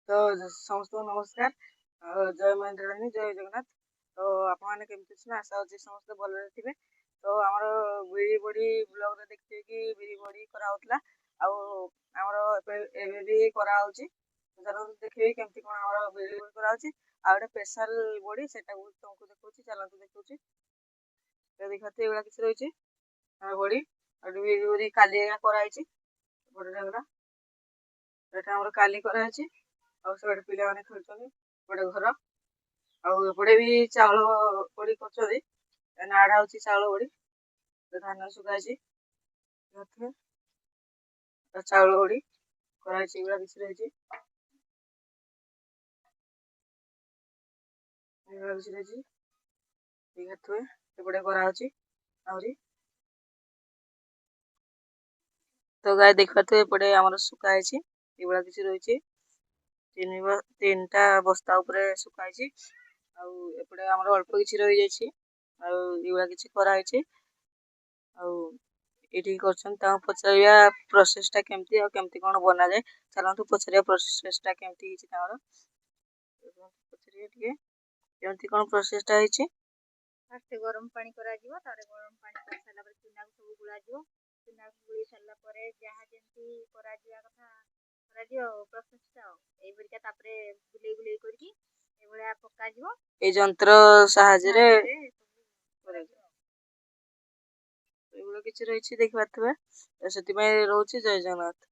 तो समस्त नमस्कार जय महेन्द्राणी जय जगन्नाथ। तो आपने केमती अच्छे आशा अच्छी समस्त भल थे। तो आमर बिड़ी बड़ी ब्लॉग रे देखिए कि बिड़ी बड़ी कराला आमर भी कराऊँच देखिए केमती कौन आम बिड़ी बड़ी कराऊँच गोटे स्पेशल बड़ी से तुमको देखा चलते देखा देखते ये किसी रही बड़ी बिड़ी बड़ी काली कराई बड़ा एटा आमर काली कराई आउ पिला मैंने खेलुं गोटे घर आउे भी चाउल बड़ी कर नाड़ा हूँ चाउल बड़ी धान सुखाई चाउल बड़ी कराई किसी रही एपटे कराऊँच आहरी तो गाय देखा एपटे आम सुखाई ये किसी रही तीन टा बस्ता उपरे सुखाई एपटे आमर अल्प किसी रही जाए किसी कराई ये कर पचार प्रोसेसटा केमती केमती कौन बना जाए चलतु पचार प्रोसेसटा केमती पचारे केमती कौन प्रोसेसटा फास्ट गरम पानी करा जीवो तारे गरम पानी कर साला पर चुना को सब गुला जीवो चुना को गुली साला परे जहा जेंती करा जिया कथा करा जियो प्रोसेसटा एई बरिका तापरे गुले गुले करकी ए भलिया पक्का जीवो ए यंत्र साहाय्य रे एगुलो किसी रही देखिए से रोचे जय जगन्नाथ।